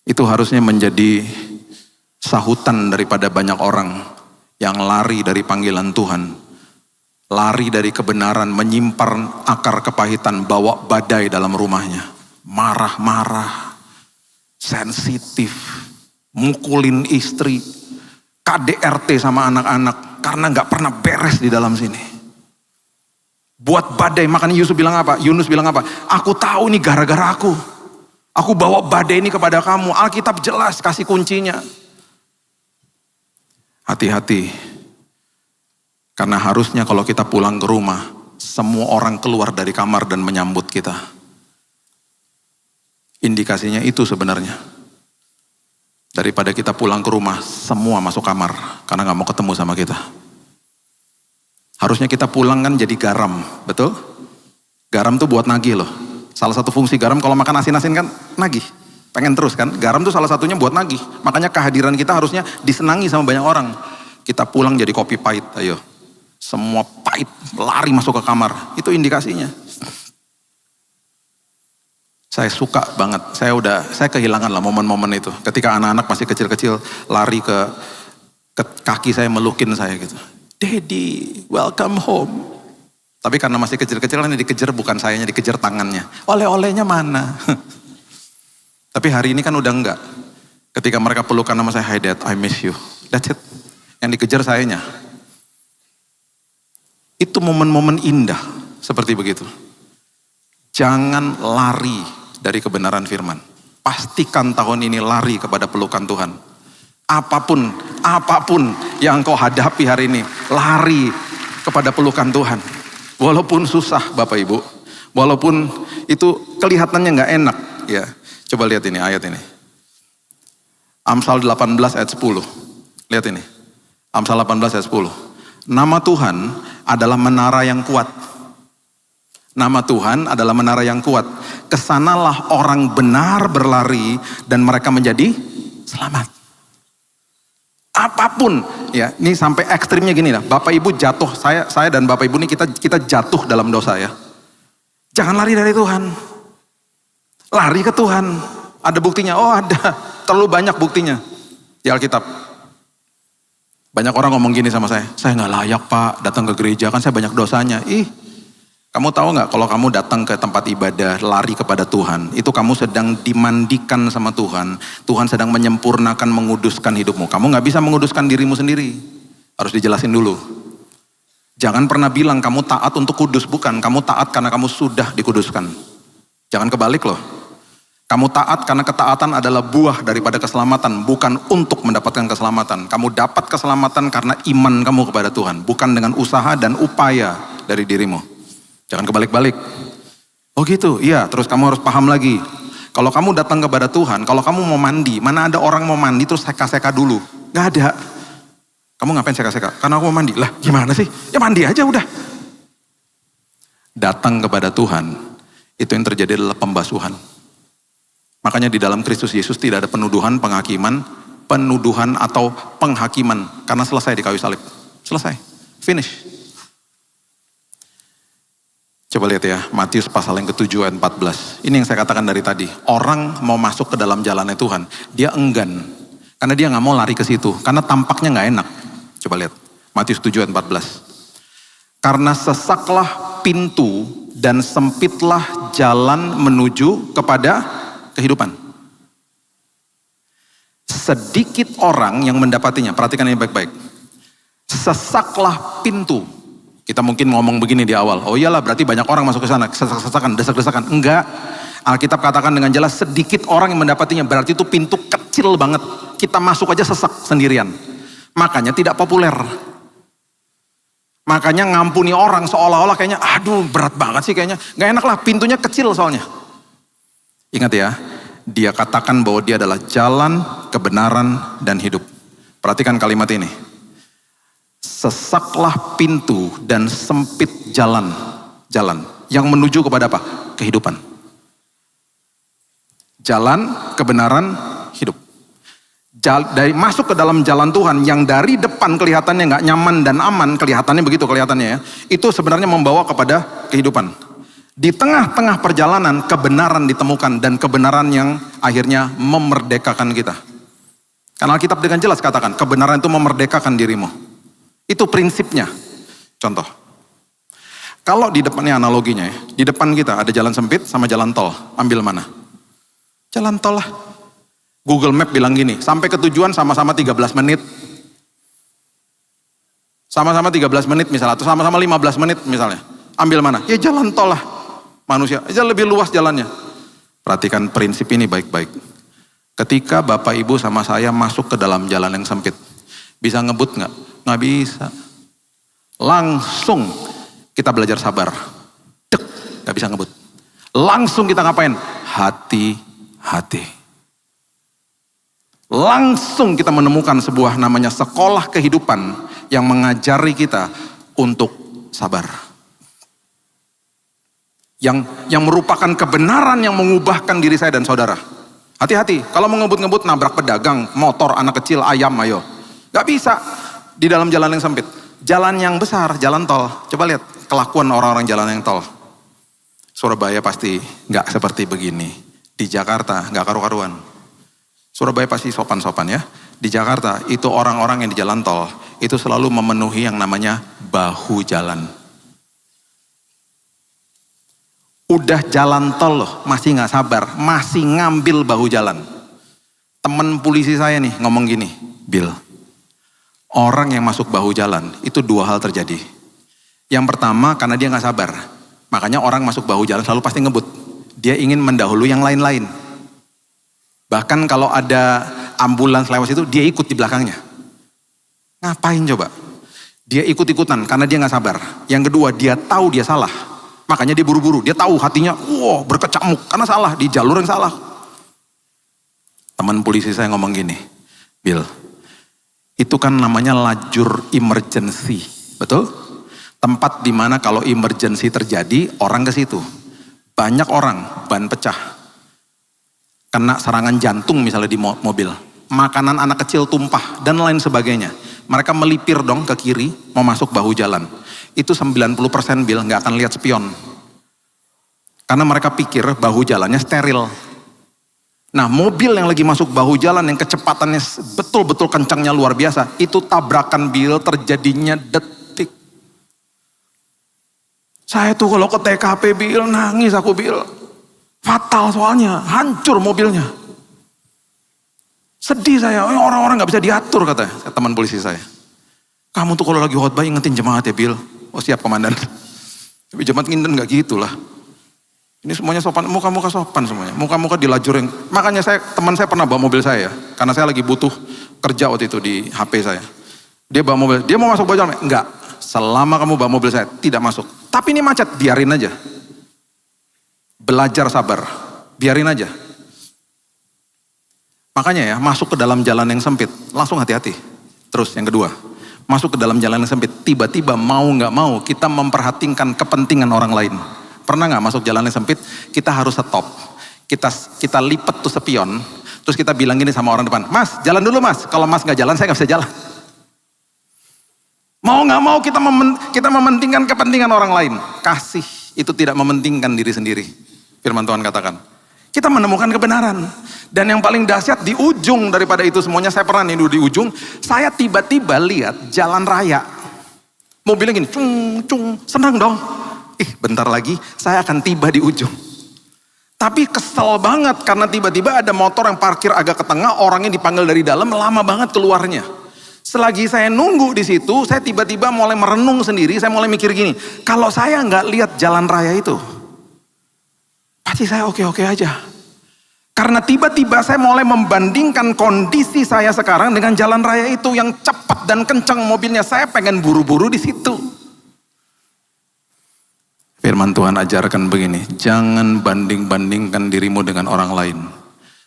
Itu harusnya menjadi sahutan daripada banyak orang yang lari dari panggilan Tuhan, lari dari kebenaran, menyimpan akar kepahitan, bawa badai dalam rumahnya, marah-marah, sensitif, mukulin istri, KDRT sama anak-anak karena gak pernah beres di dalam sini. Buat badai, makanya Yunus bilang apa? Aku tahu ini gara-gara aku. Aku bawa badai ini kepada kamu. Alkitab jelas kasih kuncinya. Hati-hati, karena harusnya kalau kita pulang ke rumah, semua orang keluar dari kamar dan menyambut kita. Indikasinya itu sebenarnya. Daripada kita pulang ke rumah, semua masuk kamar, karena gak mau ketemu sama kita. Harusnya kita pulang kan jadi garam, betul? Garam tuh buat nagih loh. Salah satu fungsi garam kalau makan asin-asin kan nagih. Pengen terus kan, garam tuh salah satunya buat nagih. Makanya kehadiran kita harusnya disenangi sama banyak orang. Kita pulang jadi kopi pahit, ayo. Semua pahit, lari masuk ke kamar. Itu indikasinya. Saya suka banget, saya kehilangan lah momen-momen itu. Ketika anak-anak masih kecil-kecil, lari ke kaki saya, melukin saya gitu. Daddy, welcome home. Tapi karena masih kecil-kecil kan dikejar bukan sayanya, dikejar tangannya. Oleh-olehnya mana? Tapi hari ini kan udah enggak. Ketika mereka pelukan nama saya, hi dad, I miss you. That's it. Yang dikejar sayanya. Itu momen-momen indah seperti begitu. Jangan lari dari kebenaran firman. Pastikan tahun ini lari kepada pelukan Tuhan. Apapun yang kau hadapi hari ini, lari kepada pelukan Tuhan. Walaupun susah Bapak Ibu, walaupun itu kelihatannya gak enak ya. Coba lihat ini ayat ini. Amsal 18 ayat 10. Lihat ini. Amsal 18 ayat 10. Nama Tuhan adalah menara yang kuat. Nama Tuhan adalah menara yang kuat. Kesanalah orang benar berlari dan mereka menjadi selamat. Apapun ya, ini sampai ekstrimnya gini lah. Bapak Ibu jatuh, saya dan Bapak Ibu ini kita jatuh dalam dosa ya. Jangan lari dari Tuhan. Lari ke Tuhan. Ada buktinya? Oh ada. Terlalu banyak buktinya di Alkitab. Banyak orang ngomong gini sama saya gak layak Pak datang ke gereja, kan saya banyak dosanya. Kamu tahu gak kalau kamu datang ke tempat ibadah, lari kepada Tuhan, itu kamu sedang dimandikan sama Tuhan. Tuhan sedang menyempurnakan, menguduskan hidupmu. Kamu gak bisa menguduskan dirimu sendiri. Harus dijelasin dulu. Jangan pernah bilang kamu taat untuk kudus, bukan. Kamu taat karena kamu sudah dikuduskan. Jangan kebalik loh. Kamu taat karena ketaatan adalah buah daripada keselamatan, bukan untuk mendapatkan keselamatan. Kamu dapat keselamatan karena iman kamu kepada Tuhan, bukan dengan usaha dan upaya dari dirimu. Jangan kebalik-balik. Oh gitu, iya. Terus kamu harus paham lagi. Kalau kamu datang kepada Tuhan, kalau kamu mau mandi, mana ada orang mau mandi terus seka-seka dulu? Gak ada. Kamu ngapain seka-seka? Karena aku mau mandi. Lah gimana sih? Ya mandi aja udah. Datang kepada Tuhan, itu yang terjadi adalah pembasuhan. Makanya di dalam Kristus Yesus tidak ada penuduhan, penghakiman, penuduhan atau penghakiman. Karena selesai di kayu salib. Selesai. Finish. Coba lihat ya, Matius pasal yang ke-7 ayat 14. Ini yang saya katakan dari tadi. Orang mau masuk ke dalam jalannya Tuhan, dia enggan. Karena dia gak mau lari ke situ. Karena tampaknya gak enak. Coba lihat, Matius 7 ayat 14. Karena sesaklah pintu dan sempitlah jalan menuju kepada kehidupan. Sedikit orang yang mendapatinya. Perhatikan ini baik-baik. Sesaklah pintu. Kita mungkin ngomong begini di awal. Oh iyalah, berarti banyak orang masuk ke sana. Sesak-sesakan, desak-desakan. Enggak. Alkitab katakan dengan jelas, sedikit orang yang mendapatinya. Berarti itu pintu kecil banget. Kita masuk aja sesak sendirian. Makanya tidak populer. Makanya ngampuni orang seolah-olah kayaknya, aduh berat banget sih kayaknya. Gak enak lah, pintunya kecil soalnya. Ingat ya, dia katakan bahwa dia adalah jalan, kebenaran, dan hidup. Perhatikan kalimat ini. Sesaklah pintu dan sempit jalan yang menuju kepada apa? Kehidupan. Jalan, kebenaran, hidup. Dari masuk ke dalam jalan Tuhan yang dari depan kelihatannya nggak nyaman dan aman, kelihatannya begitu kelihatannya ya. Itu sebenarnya membawa kepada kehidupan. Di tengah-tengah perjalanan kebenaran ditemukan dan kebenaran yang akhirnya memerdekakan kita. Karena Alkitab dengan jelas katakan kebenaran itu memerdekakan dirimu. Itu prinsipnya. Contoh. Kalau di depannya analoginya ya, di depan kita ada jalan sempit sama jalan tol. Ambil mana? Jalan tol lah. Google Map bilang gini, sampai ke tujuan sama-sama 13 menit. Sama-sama 13 menit misalnya, atau sama-sama 15 menit misalnya. Ambil mana? Ya jalan tol lah. Manusia, aja lebih luas jalannya. Perhatikan prinsip ini baik-baik. Ketika Bapak Ibu sama saya masuk ke dalam jalan yang sempit, bisa ngebut nggak? Nggak bisa. Langsung kita belajar sabar. Dek, nggak bisa ngebut. Langsung kita ngapain? Hati-hati. Langsung kita menemukan sebuah namanya sekolah kehidupan yang mengajari kita untuk sabar. Yang merupakan kebenaran yang mengubahkan diri saya dan saudara. Hati-hati, kalau mau ngebut-ngebut nabrak pedagang, motor, anak kecil, ayam, ayo. Gak bisa di dalam jalan yang sempit. Jalan yang besar, jalan tol. Coba lihat kelakuan orang-orang jalan yang tol. Surabaya pasti gak seperti begini. Di Jakarta gak karu-karuan. Surabaya pasti sopan-sopan ya. Di Jakarta itu orang-orang yang di jalan tol itu selalu memenuhi yang namanya bahu jalan. Udah jalan tol loh, masih gak sabar, masih ngambil bahu jalan. Temen polisi saya nih ngomong gini, Bill, orang yang masuk bahu jalan itu dua hal terjadi. Yang pertama karena dia gak sabar, makanya orang masuk bahu jalan selalu pasti ngebut. Dia ingin mendahului yang lain-lain. Bahkan kalau ada ambulans lewat itu, dia ikut di belakangnya. Ngapain coba? Dia ikut-ikutan karena dia gak sabar. Yang kedua, dia tahu dia salah. Makanya dia buru-buru, dia tahu hatinya, berkecamuk karena salah, di jalur yang salah. Teman polisi saya ngomong gini, Bill, itu kan namanya lajur emergency, betul? Tempat dimana kalau emergency terjadi, orang ke situ. Banyak orang, ban pecah. Kena serangan jantung misalnya di mobil. Makanan anak kecil tumpah, dan lain sebagainya. Mereka melipir dong ke kiri, mau masuk bahu jalan. Itu 90% Bill gak akan lihat spion. Karena mereka pikir bahu jalannya steril. Nah mobil yang lagi masuk bahu jalan yang kecepatannya betul-betul kencangnya luar biasa. Itu tabrakan Bill terjadinya detik. Saya tuh kalau ke TKP Bill nangis aku Bill. Fatal soalnya, hancur mobilnya. Sedih saya, orang-orang gak bisa diatur katanya teman polisi saya. Kamu tuh kalau lagi khotbah ingetin jemaat ya Bill. Oh siap komandan. Tapi jemaat nginten gak gitu lah. Ini semuanya sopan, muka-muka sopan semuanya. Muka-muka di lajur yang, makanya teman saya pernah bawa mobil saya. Karena saya lagi butuh kerja waktu itu di HP saya. Dia bawa mobil, dia mau masuk bahu jalan? Enggak. Selama kamu bawa mobil saya, tidak masuk. Tapi ini macet, biarin aja. Belajar sabar, biarin aja. Makanya ya, masuk ke dalam jalan yang sempit, langsung hati-hati. Terus yang kedua, masuk ke dalam jalan yang sempit, tiba-tiba mau gak mau kita memperhatikan kepentingan orang lain. Pernah gak masuk jalan yang sempit, kita harus stop. Kita lipet tuh spion, terus kita bilang gini sama orang depan, Mas jalan dulu mas, kalau mas gak jalan saya gak bisa jalan. Mau gak mau kita mementingkan kepentingan orang lain. Kasih itu tidak mementingkan diri sendiri. Firman Tuhan katakan. Kita menemukan kebenaran. Dan yang paling dahsyat di ujung daripada itu semuanya, saya pernah nih di ujung, saya tiba-tiba lihat jalan raya. Mobilnya gini, cung, senang dong. Bentar lagi saya akan tiba di ujung. Tapi kesel banget karena tiba-tiba ada motor yang parkir agak ke tengah, orangnya dipanggil dari dalam, lama banget keluarnya. Selagi saya nunggu di situ, saya tiba-tiba mulai merenung sendiri, saya mulai mikir gini, kalau saya nggak lihat jalan raya itu, pasti saya oke-oke aja. Karena tiba-tiba saya mulai membandingkan kondisi saya sekarang dengan jalan raya itu yang cepat dan kencang mobilnya. Saya pengen buru-buru di situ. Firman Tuhan ajarkan begini, jangan banding-bandingkan dirimu dengan orang lain.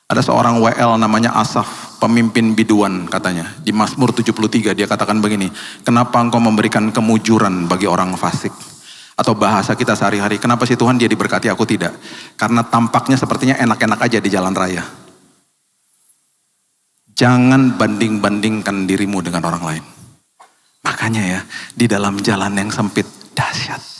Ada seorang WL namanya Asaf, pemimpin biduan katanya. Di Mazmur 73 dia katakan begini, kenapa engkau memberikan kemujuran bagi orang fasik? Atau bahasa kita sehari-hari, kenapa sih Tuhan dia diberkati aku tidak? Karena tampaknya sepertinya enak-enak aja di jalan raya. Jangan banding-bandingkan dirimu dengan orang lain. Makanya ya, di dalam jalan yang sempit, dahsyat.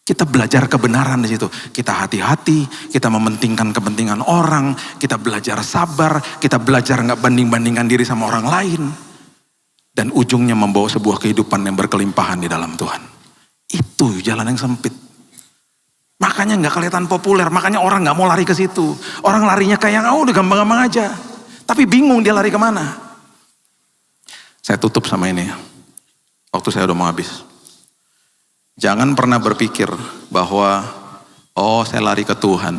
Kita belajar kebenaran di situ. Kita hati-hati, kita mementingkan kepentingan orang, kita belajar sabar, kita belajar nggak banding-bandingkan diri sama orang lain. Dan ujungnya membawa sebuah kehidupan yang berkelimpahan di dalam Tuhan. Itu jalan yang sempit. Makanya nggak kelihatan populer, makanya orang nggak mau lari ke situ. Orang larinya kayak udah gampang-gampang aja. Tapi bingung dia lari kemana. Saya tutup sama ini. Waktu saya udah mau habis. Jangan pernah berpikir bahwa saya lari ke Tuhan.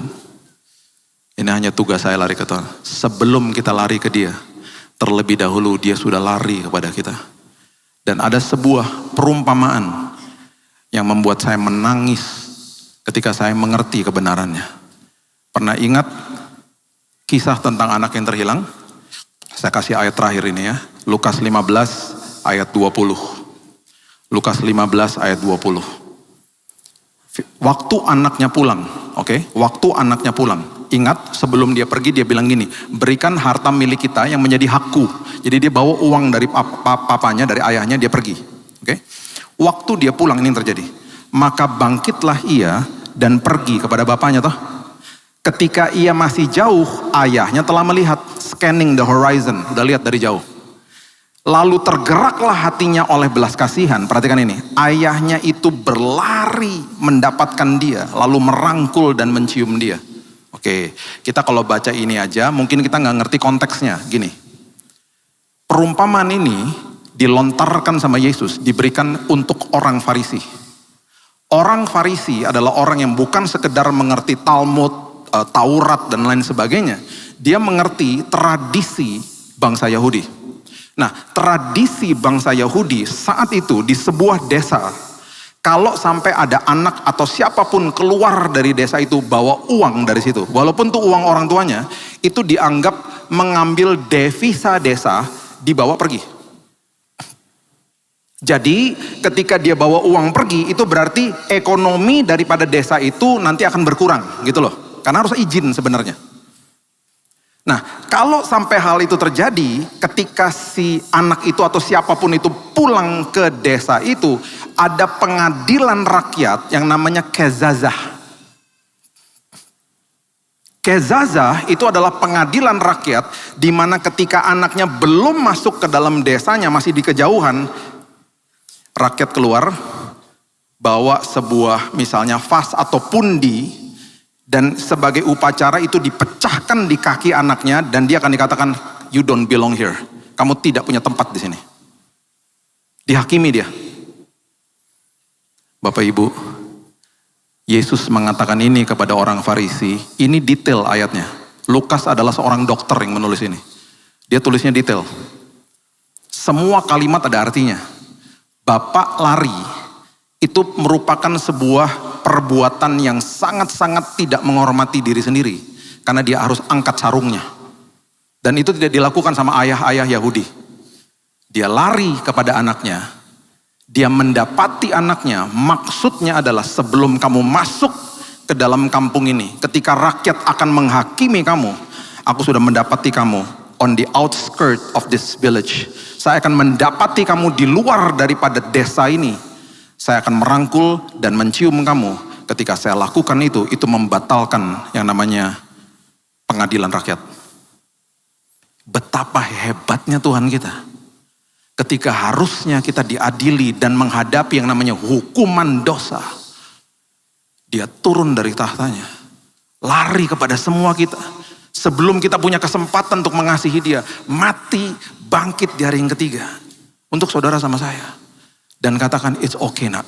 Ini hanya tugas saya lari ke Tuhan. Sebelum kita lari ke dia, terlebih dahulu dia sudah lari kepada kita. Dan ada sebuah perumpamaan yang membuat saya menangis ketika saya mengerti kebenarannya. Pernah ingat kisah tentang anak yang terhilang? Saya kasih ayat terakhir ini ya. Lukas 15 ayat 20. Lukas 15 ayat 20. Waktu anaknya pulang, oke? Waktu anaknya pulang. Ingat sebelum dia pergi dia bilang gini, berikan harta milik kita yang menjadi hakku. Jadi dia bawa uang dari papanya, dari ayahnya, dia pergi. Oke? Waktu dia pulang ini terjadi. Maka bangkitlah ia dan pergi kepada bapaknya toh. Ketika ia masih jauh, ayahnya telah melihat, scanning the horizon, udah lihat dari jauh. Lalu tergeraklah hatinya oleh belas kasihan. Perhatikan ini, ayahnya itu berlari mendapatkan dia, lalu merangkul dan mencium dia. Oke, kita kalau baca ini aja, mungkin kita nggak ngerti konteksnya. Gini, perumpamaan ini dilontarkan sama Yesus, diberikan untuk orang Farisi. Orang Farisi adalah orang yang bukan sekedar mengerti Talmud, Taurat dan lain sebagainya. Dia mengerti tradisi bangsa Yahudi. Nah, tradisi bangsa Yahudi saat itu di sebuah desa, kalau sampai ada anak atau siapapun keluar dari desa itu bawa uang dari situ, walaupun tuh uang orang tuanya, itu dianggap mengambil devisa desa, dibawa pergi. Jadi ketika dia bawa uang pergi, itu berarti ekonomi daripada desa itu nanti akan berkurang gitu loh. Karena harus izin sebenarnya. Nah, kalau sampai hal itu terjadi, ketika si anak itu atau siapapun itu pulang ke desa itu, ada pengadilan rakyat yang namanya kezazah. Kezazah itu adalah pengadilan rakyat di mana ketika anaknya belum masuk ke dalam desanya, masih di kejauhan, rakyat keluar, bawa sebuah misalnya vas atau pundi, dan sebagai upacara itu dipecahkan di kaki anaknya, dan dia akan dikatakan, you don't belong here. Kamu tidak punya tempat di sini. Dihakimi dia. Bapak Ibu, Yesus mengatakan ini kepada orang Farisi, ini detail ayatnya. Lukas adalah seorang dokter yang menulis ini. Dia tulisnya detail. Semua kalimat ada artinya. Bapak lari itu merupakan sebuah perbuatan yang sangat-sangat tidak menghormati diri sendiri. Karena dia harus angkat sarungnya. Dan itu tidak dilakukan sama ayah-ayah Yahudi. Dia lari kepada anaknya. Dia mendapati anaknya. Maksudnya adalah sebelum kamu masuk ke dalam kampung ini, ketika rakyat akan menghakimi kamu, aku sudah mendapati kamu on the outskirt of this village. Saya akan mendapati kamu di luar daripada desa ini. Saya akan merangkul dan mencium kamu. Ketika saya lakukan itu membatalkan yang namanya pengadilan rakyat. Betapa hebatnya Tuhan kita. Ketika harusnya kita diadili dan menghadapi yang namanya hukuman dosa. Dia turun dari tahtanya. Lari kepada semua kita. Sebelum kita punya kesempatan untuk mengasihi dia, mati, bangkit di hari yang ketiga. Untuk saudara sama saya. Dan katakan, it's okay nak.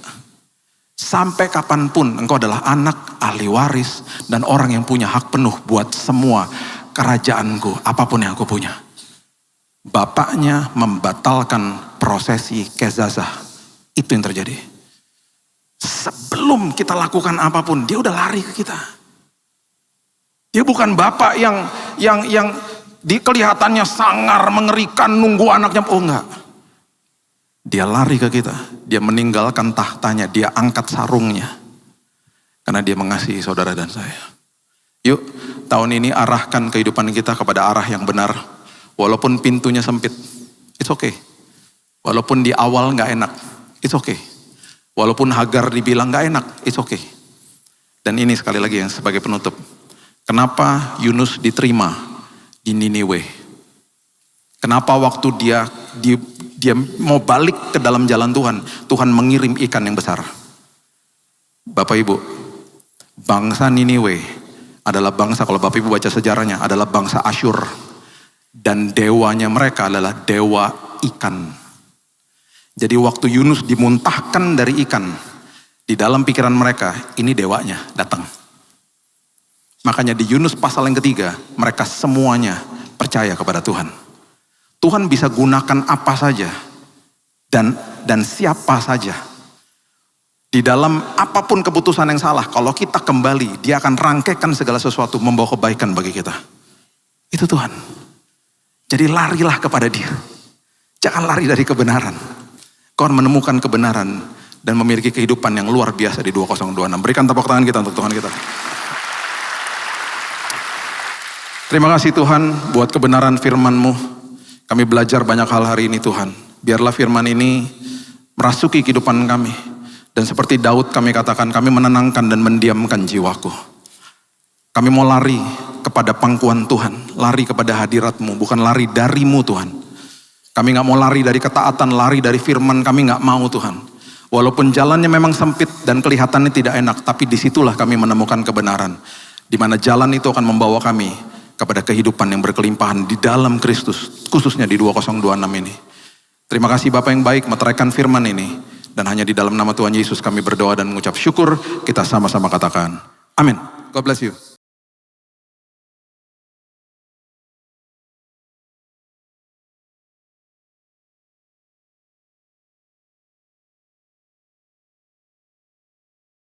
Sampai kapanpun engkau adalah anak, ahli waris, dan orang yang punya hak penuh buat semua kerajaanku, apapun yang aku punya. Bapaknya membatalkan prosesi kezazah. Itu yang terjadi. Sebelum kita lakukan apapun, dia udah lari ke kita. Dia bukan bapak yang di kelihatannya sangar, mengerikan, nunggu anaknya. Oh enggak. Dia lari ke kita. Dia meninggalkan tahtanya. Dia angkat sarungnya. Karena dia mengasihi saudara dan saya. Yuk, tahun ini arahkan kehidupan kita kepada arah yang benar. Walaupun pintunya sempit. It's okay. Walaupun di awal gak enak. It's okay. Walaupun Hagar dibilang gak enak. It's okay. Dan ini sekali lagi yang sebagai penutup. Kenapa Yunus diterima di Niniwe? Kenapa waktu dia mau balik ke dalam jalan Tuhan, Tuhan mengirim ikan yang besar. Bapak Ibu, bangsa Niniwe adalah bangsa, kalau Bapak Ibu baca sejarahnya, adalah bangsa Asyur. Dan dewanya mereka adalah dewa ikan. Jadi waktu Yunus dimuntahkan dari ikan, di dalam pikiran mereka, ini dewanya datang. Makanya di Yunus pasal yang ketiga, mereka semuanya percaya kepada Tuhan. Tuhan bisa gunakan apa saja dan siapa saja. Di dalam apapun keputusan yang salah, kalau kita kembali, dia akan rangkaikan segala sesuatu membawa kebaikan bagi kita. Itu Tuhan. Jadi larilah kepada dia. Jangan lari dari kebenaran. Kau akan menemukan kebenaran dan memiliki kehidupan yang luar biasa di 2026. Berikan tepuk tangan kita untuk Tuhan kita. Terima kasih Tuhan buat kebenaran firman-Mu. Kami belajar banyak hal hari ini Tuhan. Biarlah firman ini merasuki kehidupan kami. Dan seperti Daud kami katakan, kami menenangkan dan mendiamkan jiwaku. Kami mau lari kepada pangkuan Tuhan. Lari kepada hadirat-Mu, bukan lari dari-Mu Tuhan. Kami gak mau lari dari ketaatan, lari dari firman, kami gak mau Tuhan. Walaupun jalannya memang sempit dan kelihatannya tidak enak, tapi disitulah kami menemukan kebenaran. Di mana jalan itu akan membawa kami kepada kehidupan yang berkelimpahan di dalam Kristus, khususnya di 2026 ini. Terima kasih Bapak yang baik meteraikan firman ini, dan hanya di dalam nama Tuhan Yesus kami berdoa dan mengucap syukur, kita sama-sama katakan, amin. God bless you.